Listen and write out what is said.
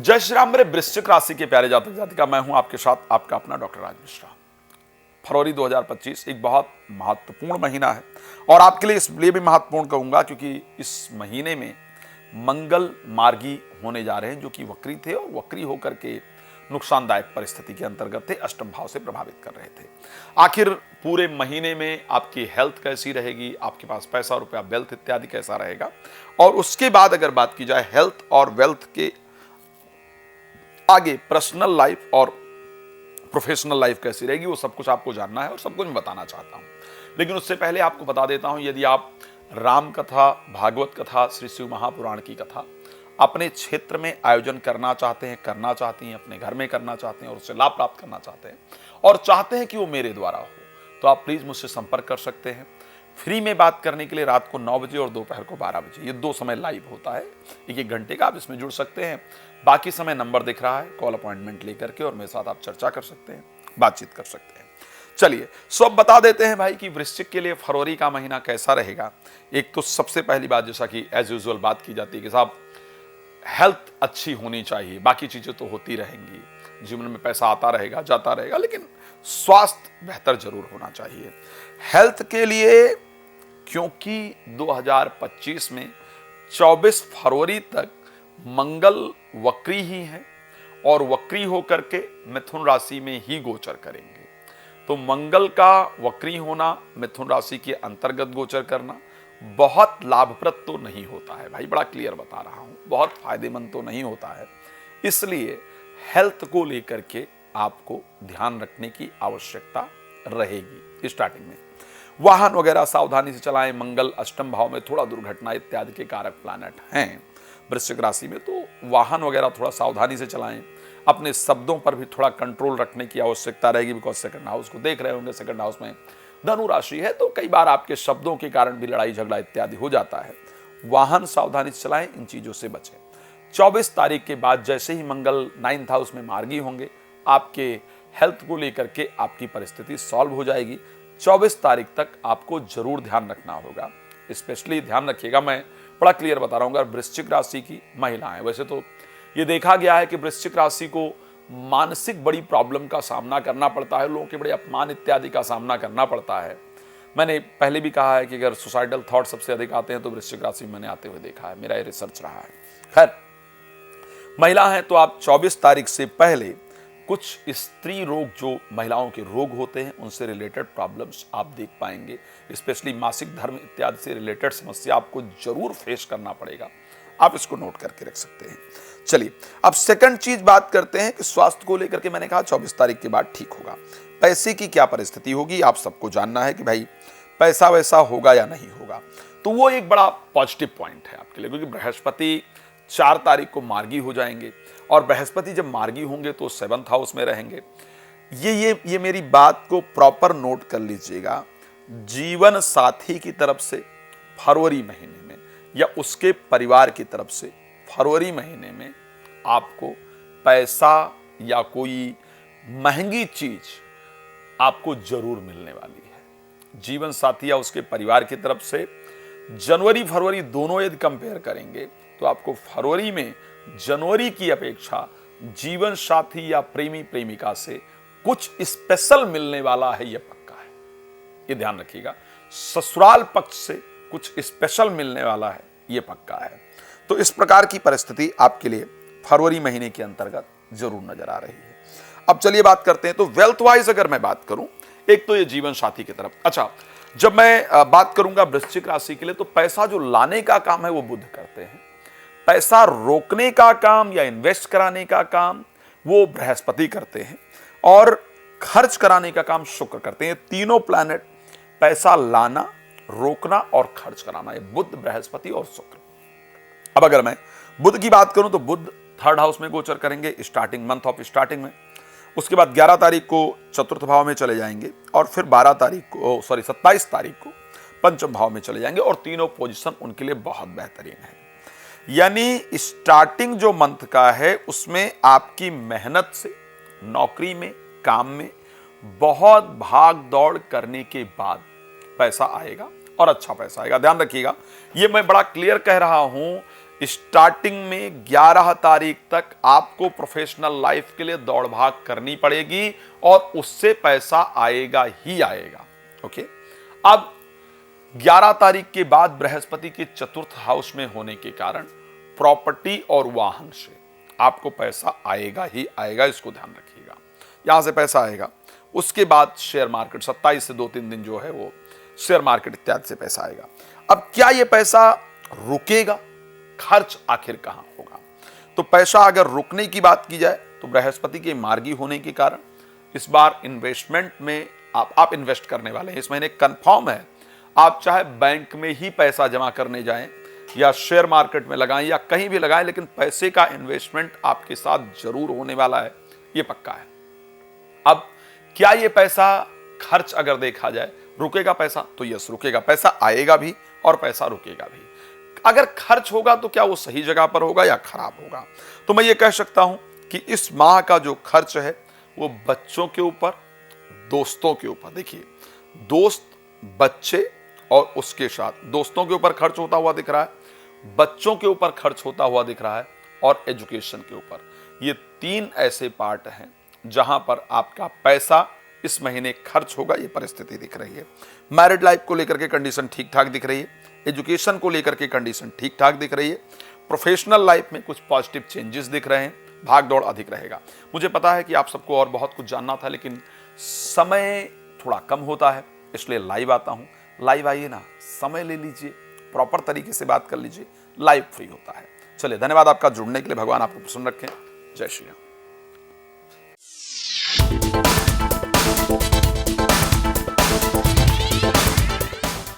जय श्री राम। मेरे वृश्चिक राशि के प्यारे जातक जातिका, मैं हूं आपके साथ आपका अपना डॉक्टर राज मिश्रा। फरवरी 2025 एक बहुत महत्वपूर्ण महीना है और आपके लिए इसलिए भी महत्वपूर्ण कहूंगा क्योंकि इस महीने में मंगल मार्गी होने जा रहे हैं, जो कि वक्री थे और वक्री होकर के नुकसानदायक परिस्थिति के अंतर्गत थे, अष्टम भाव से प्रभावित कर रहे थे। आखिर पूरे महीने में आपकी हेल्थ कैसी रहेगी, आपके पास पैसा रुपया वेल्थ इत्यादि कैसा रहेगा, और उसके बाद अगर बात की जाए हेल्थ और वेल्थ के आगे पर्सनल लाइफ और प्रोफेशनल लाइफ कैसी रहेगी, वो सब कुछ आपको जानना है और सब कुछ मैं बताना चाहता हूं। लेकिन उससे पहले आपको बता देता हूं, यदि आप राम कथा, भागवत कथा, श्री शिव महापुराण की कथा अपने क्षेत्र में आयोजन करना चाहते हैं, करना चाहती हैं, अपने घर में करना चाहते हैं और उससे लाभ प्राप्त करना चाहते हैं और चाहते हैं कि वो मेरे द्वारा हो, तो आप प्लीज मुझसे संपर्क कर सकते हैं। फ्री में बात करने के लिए रात को 9 बजे और दोपहर को 12 बजे, ये 2 समय लाइव होता है। 1-1 घंटे का आप इसमें जुड़ सकते हैं। बाकी समय नंबर दिख रहा है, कॉल अपॉइंटमेंट लेकर के और मेरे साथ आप चर्चा कर सकते हैं, बातचीत कर सकते हैं। चलिए अब बता देते हैं भाई कि वृश्चिक के लिए फरवरी का महीना कैसा रहेगा। एक तो सबसे पहली बात, जैसा कि एज यूजुअल बात की जाती है कि साहब हेल्थ अच्छी होनी चाहिए, बाकी चीजें तो होती रहेंगी, जीवन में पैसा आता रहेगा जाता रहेगा, लेकिन स्वास्थ्य बेहतर जरूर होना चाहिए। हेल्थ के लिए क्योंकि 2025 में 24 फरवरी तक मंगल वक्री ही है और वक्री होकर के मिथुन राशि में ही गोचर करेंगे, तो मंगल का वक्री होना, मिथुन राशि के अंतर्गत गोचर करना बहुत लाभप्रद तो नहीं होता है भाई, बड़ा क्लियर बता रहा हूं, बहुत फायदेमंद तो नहीं होता है। इसलिए हेल्थ को लेकर के आपको ध्यान रखने की आवश्यकता रहेगी। स्टार्टिंग में वाहन वगैरह सावधानी से चलाएं। मंगल अष्टम भाव में थोड़ा दुर्घटना इत्यादि के कारक प्लैनेट हैं वृश्चिक राशि में, तो वाहन वगैरह थोड़ा सावधानी से चलाएं। अपने शब्दों पर भी थोड़ा कंट्रोल रखने की आवश्यकता रहेगी, बिकॉज सेकंड हाउस को देख रहे होंगे। सेकंड हाउस में धनु राशि है, तो कई बार आपके शब्दों के कारण भी लड़ाई झगड़ा इत्यादि हो जाता है। वाहन सावधानी से चलाएं, इन चीजों से बचें। 24 तारीख के बाद जैसे ही मंगल 9th हाउस में मार्गी होंगे, आपके हेल्थ को लेकर के आपकी परिस्थिति सॉल्व हो जाएगी। 24 तारीख तक आपको जरूर ध्यान रखना होगा, स्पेशली ध्यान रखिएगा, मैं बड़ा क्लियर बता रहा हूँ। अगर वृश्चिक राशि की महिलाएं, वैसे तो ये देखा गया है कि वृश्चिक राशि को मानसिक बड़ी प्रॉब्लम का सामना करना पड़ता है, लोगों के बड़े अपमान इत्यादि का सामना करना पड़ता है। मैंने पहले भी कहा है कि अगर सुसाइडल थॉट सबसे अधिक आते हैं तो वृश्चिक राशि में मैंने आते हुए देखा है, मेरा ये रिसर्च रहा है। खैर, महिला हैं तो आप 24 तारीख से पहले कुछ स्त्री रोग, जो महिलाओं के रोग होते हैं, उनसे रिलेटेड प्रॉब्लम्स आप देख पाएंगे। स्पेशली मासिक धर्म इत्यादि से रिलेटेड समस्या आपको जरूर फेस करना पड़ेगा, आप इसको नोट करके रख सकते हैं। चलिए अब सेकंड चीज बात करते हैं कि स्वास्थ्य को लेकर के मैंने कहा 24 तारीख के बाद ठीक होगा। पैसे की क्या परिस्थिति होगी, आप सबको जानना है कि भाई पैसा वैसा होगा या नहीं होगा, तो वो एक बड़ा पॉजिटिव पॉइंट है आपके लिए, क्योंकि बृहस्पति 4 तारीख को मार्गी हो जाएंगे और बृहस्पति जब मार्गी होंगे तो 7th हाउस में रहेंगे। ये मेरी बात को प्रॉपर नोट कर लीजिएगा। जीवन साथी की तरफ से फरवरी महीने में या उसके परिवार की तरफ से फरवरी महीने में आपको पैसा या कोई महंगी चीज आपको जरूर मिलने वाली है। जीवन साथी या उसके परिवार की तरफ से जनवरी फरवरी दोनों यदि कंपेयर करेंगे तो आपको फरवरी में जनवरी की अपेक्षा जीवन साथी या प्रेमी प्रेमिका से कुछ स्पेशल मिलने वाला है, यह पक्का है, ये ध्यान रखिएगा। ससुराल पक्ष से कुछ स्पेशल मिलने वाला है, यह पक्का है। तो इस प्रकार की परिस्थिति आपके लिए फरवरी महीने के अंतर्गत जरूर नजर आ रही है। अब चलिए बात करते हैं, तो वेल्थ वाइज अगर मैं बात करूं, एक तो ये जीवन साथी की तरफ। अच्छा, जब मैं बात करूंगा वृश्चिक राशि के लिए, तो पैसा जो लाने का काम है वो बुध करते हैं, पैसा रोकने का काम या इन्वेस्ट कराने का काम वो बृहस्पति करते हैं, और खर्च कराने का काम शुक्र करते हैं। तीनों प्लैनेट पैसा लाना, रोकना और खर्च कराना, ये बुध, बृहस्पति और शुक्र। अब अगर मैं बुध की बात करूं तो बुध 3rd हाउस में गोचर करेंगे स्टार्टिंग मंथ ऑफ स्टार्टिंग में। उसके बाद 11 तारीख को 4th भाव में चले जाएंगे और फिर 27 तारीख को 5th भाव में चले जाएंगे, और तीनों पोजीशन उनके लिए बहुत बेहतरीन है। यानी स्टार्टिंग जो मंथ का है उसमें आपकी मेहनत से नौकरी में, काम में बहुत भाग दौड़ करने के बाद पैसा आएगा और अच्छा पैसा आएगा। ध्यान रखिएगा, ये मैं बड़ा क्लियर कह रहा हूं स्टार्टिंग में 11 तारीख तक आपको प्रोफेशनल लाइफ के लिए दौड़ भाग करनी पड़ेगी और उससे पैसा आएगा ही आएगा। ओके, अब 11 तारीख के बाद बृहस्पति के चतुर्थ हाउस में होने के कारण प्रॉपर्टी और वाहन से आपको पैसा आएगा ही आएगा, इसको ध्यान रखिएगा। यहां से पैसा आएगा, उसके बाद शेयर मार्केट 27 से 2-3 दिन जो है वो शेयर मार्केट इत्यादि से पैसा आएगा। अब क्या ये पैसा रुकेगा? खर्च आखिर कहां होगा? तो पैसा अगर रुकने की बात की जाए तो बृहस्पति के मार्गी होने के कारण इस बार इन्वेस्टमेंट में आप इन्वेस्ट करने वाले हैं। इस महीने कंफर्म है, आप चाहे बैंक में ही पैसा जमा करने जाएं या शेयर मार्केट में लगाएं या कहीं भी लगाएं, लेकिन पैसे का इन्वेस्टमेंट आपके साथ जरूर होने वाला है, ये पक्का है। अब क्या ये पैसा खर्च अगर देखा जाए रुकेगा पैसा? तो यस, रुकेगा। पैसा आएगा भी और पैसा रुकेगा भी। अगर खर्च होगा तो क्या वो सही जगह पर होगा या खराब होगा? तो मैं ये कह सकता हूं कि इस माह का जो खर्च है वो बच्चों के ऊपर, दोस्तों के ऊपर, देखिए दोस्त, बच्चे और उसके साथ दोस्तों के ऊपर खर्च होता हुआ दिख रहा है, बच्चों के ऊपर खर्च होता हुआ दिख रहा है और एजुकेशन के ऊपर। ये 3 ऐसे पार्ट हैं जहां पर आपका पैसा इस महीने खर्च होगा, ये परिस्थिति दिख रही है। मैरिड लाइफ को लेकर के कंडीशन ठीक ठाक दिख रही है, एजुकेशन को लेकर के कंडीशन ठीक ठाक दिख रही है, प्रोफेशनल लाइफ में कुछ पॉजिटिव चेंजेस दिख रहे हैं, भाग दौड़ अधिक रहेगा। मुझे पता है कि आप सबको और बहुत कुछ जानना था, लेकिन समय थोड़ा कम होता है, इसलिए लाइव आता हूं। लाइव आइए ना, समय ले लीजिए, प्रॉपर तरीके से बात कर लीजिए, लाइव फ्री होता है। चलिए, धन्यवाद आपका जुड़ने के लिए। भगवान आपको प्रसन्न रखें। जय श्री राम।